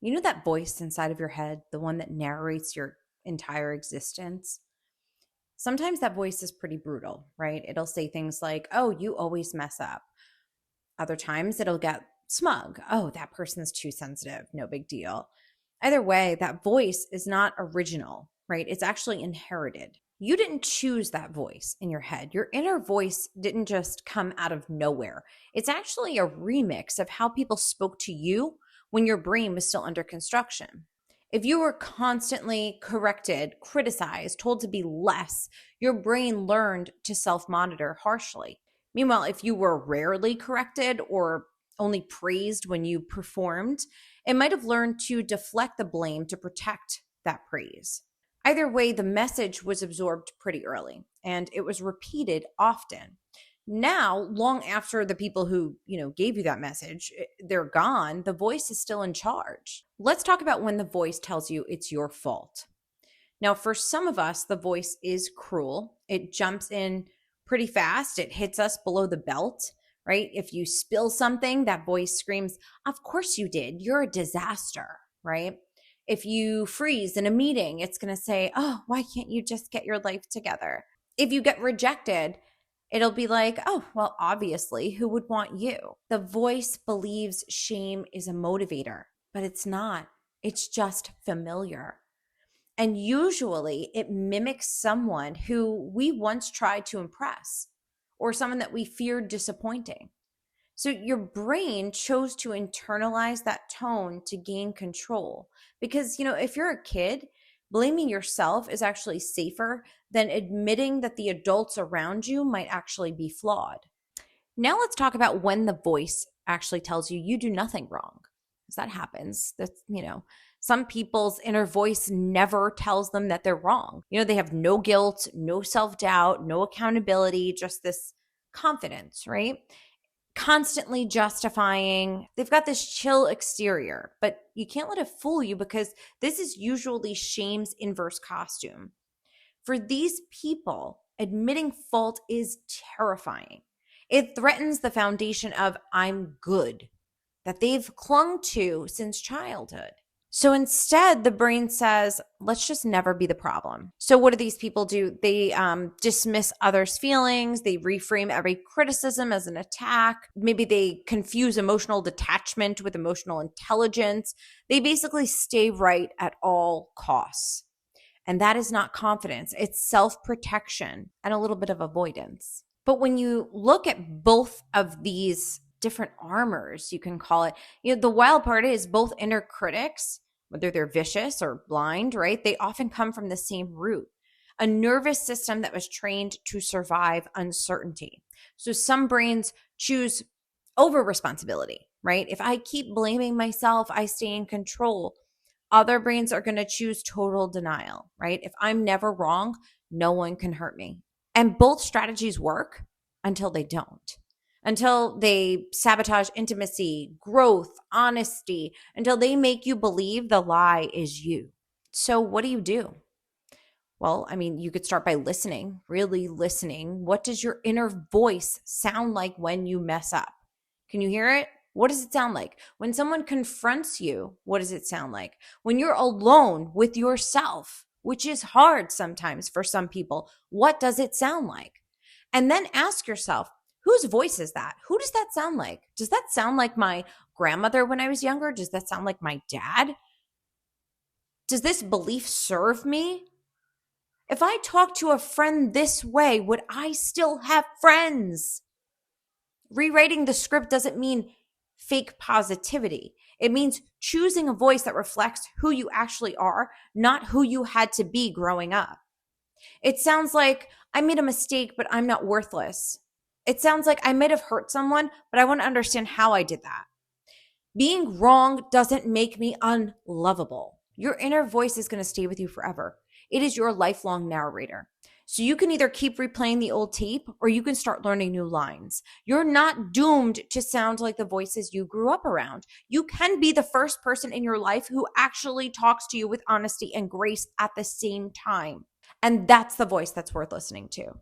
You know that voice inside of your head, the one that narrates your entire existence? Sometimes that voice is pretty brutal, right? It'll say things like, oh, you always mess up. Other times it'll get smug. Oh, that person's too sensitive. No big deal. Either way, that voice is not original, right? It's actually inherited. You didn't choose that voice in your head. Your inner voice didn't just come out of nowhere. It's actually a remix of how people spoke to you when your brain was still under construction. If you were constantly corrected, criticized, told to be less, your brain learned to self monitor harshly. Meanwhile, if you were rarely corrected or only praised when you performed, it might have learned to deflect the blame to protect that praise. Either way, the message was absorbed pretty early and it was repeated often. Now, long after the people who, gave you that message, they're gone, the voice is still in charge. Let's talk about when the voice tells you it's your fault. Now, for some of us, the voice is cruel. It jumps in pretty fast. It hits us below the belt, right? If you spill something, that voice screams, "Of course you did. You're a disaster," right? If you freeze in a meeting, it's going to say, "Oh, why can't you just get your life together?" If you get rejected, it'll be like, "Oh, well, obviously, who would want you?" The voice believes shame is a motivator, but it's not. It's just familiar. And usually it mimics someone who we once tried to impress or someone that we feared disappointing. So your brain chose to internalize that tone to gain control. Because, if you're a kid, blaming yourself is actually safer than admitting that the adults around you might actually be flawed. Now let's talk about when the voice actually tells you you do nothing wrong. Because that happens. Some people's inner voice never tells them that they're wrong. They have no guilt, no self-doubt, no accountability, just this confidence, right? Constantly justifying. They've got this chill exterior, but you can't let it fool you because this is usually shame's inverse costume. For these people, admitting fault is terrifying. It threatens the foundation of "I'm good" that they've clung to since childhood. So instead, the brain says, let's just never be the problem. So what do these people do? They dismiss others' feelings. They reframe every criticism as an attack. Maybe they confuse emotional detachment with emotional intelligence. They basically stay right at all costs. And that is not confidence. It's self-protection and a little bit of avoidance. But when you look at both of these different armors, you can call it, the wild part is both inner critics, whether they're vicious or blind, right? They often come from the same root, a nervous system that was trained to survive uncertainty. So some brains choose over responsibility, right? If I keep blaming myself, I stay in control. Other brains are going to choose total denial, right? If I'm never wrong, no one can hurt me. And both strategies work until they don't. Until they sabotage intimacy, growth, honesty, until they make you believe the lie is you. So what do? Well, you could start by listening, really listening. What does your inner voice sound like when you mess up? Can you hear it? What does it sound like? When someone confronts you, what does it sound like? When you're alone with yourself, which is hard sometimes for some people, what does it sound like? And then ask yourself, whose voice is that? Who does that sound like? Does that sound like my grandmother when I was younger? Does that sound like my dad? Does this belief serve me? If I talk to a friend this way, would I still have friends? Rewriting the script doesn't mean fake positivity. It means choosing a voice that reflects who you actually are, not who you had to be growing up. It sounds like I made a mistake, but I'm not worthless. It sounds like I might have hurt someone, but I want to understand how I did that. Being wrong doesn't make me unlovable. Your inner voice is going to stay with you forever. It is your lifelong narrator. So you can either keep replaying the old tape or you can start learning new lines. You're not doomed to sound like the voices you grew up around. You can be the first person in your life who actually talks to you with honesty and grace at the same time. And that's the voice that's worth listening to.